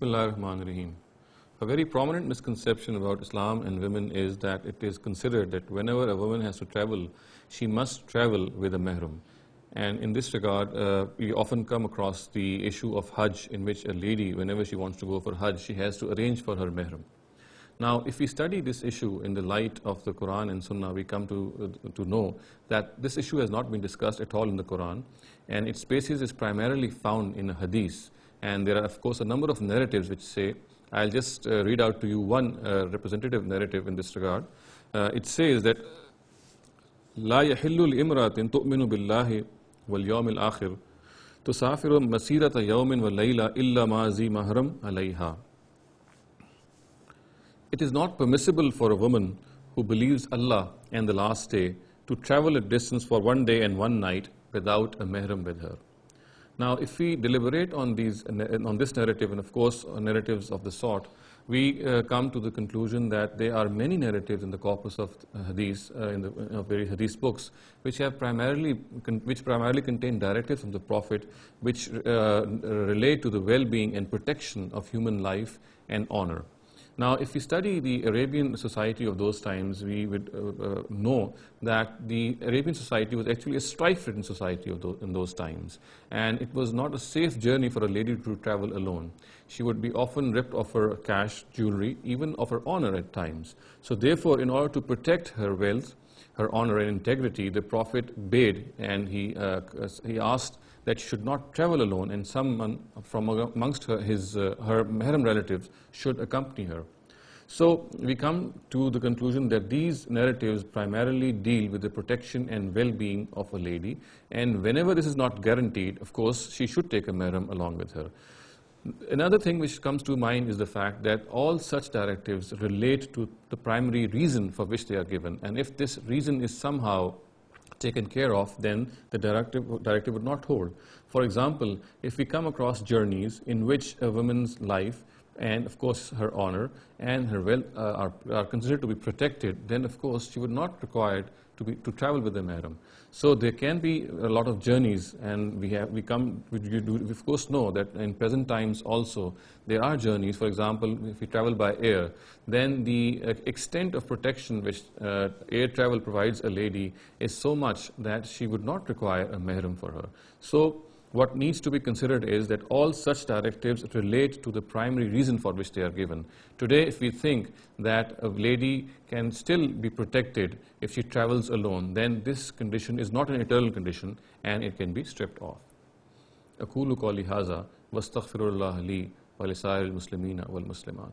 Bismillahirrahmanirrahim. A very prominent misconception about Islam and women is that it is considered that whenever a woman has to travel, she must travel with a mahram. And in this regard, we often come across the issue of Hajj, in which a lady, whenever she wants to go for Hajj, she has to arrange for her mahram. Now, if we study this issue in the light of the Quran and Sunnah, we come to know that this issue has not been discussed at all in the Quran, and its basis is primarily found in a hadith. And there are, of course, a number of narratives which say, I'll just read out to you one representative narrative in this regard. It says that, لا يحل لامرأة تؤمن بالله واليوم الآخر تسافر مسيرة يوم وليلة إلا ما ذي محرم عليها. It is not permissible for a woman who believes Allah and the last day to travel a distance for 1 day and 1 night without a mahram with her. Now, if we deliberate on this narrative, and of course narratives of the sort, we come to the conclusion that there are many narratives in the corpus of hadith, in the various hadith books, which primarily contain directives from the Prophet, which relate to the well-being and protection of human life and honor. Now, if we study the Arabian society of those times, we would know that the Arabian society was actually a strife-ridden society in those times. And it was not a safe journey for a lady to travel alone. She would be often ripped of her cash, jewelry, even of her honor at times. So therefore, in order to protect her wealth, her honor and integrity, the Prophet bade, and he asked that she should not travel alone, and someone from amongst her mahram relatives should accompany her. So we come to the conclusion that these narratives primarily deal with the protection and well-being of a lady, and whenever this is not guaranteed, of course, she should take a mahram along with her. Another thing which comes to mind is the fact that all such directives relate to the primary reason for which they are given, and if this reason is somehow taken care of, then the directive would not hold. For example, if we come across journeys in which a woman's life and of course her honor and her wealth are considered to be protected, then of course she would not require to travel with a mahram. So there can be a lot of journeys, and we of course know that in present times also there are journeys. For example, if we travel by air, then the extent of protection which air travel provides a lady is so much that she would not require a mahram for her. So what needs to be considered is that all such directives relate to the primary reason for which they are given. Today, if we think that a lady can still be protected if she travels alone, then this condition is not an eternal condition and it can be stripped off. أقول قولي هذا واستغفر الله لي ولسائر المسلمين والمسلمات.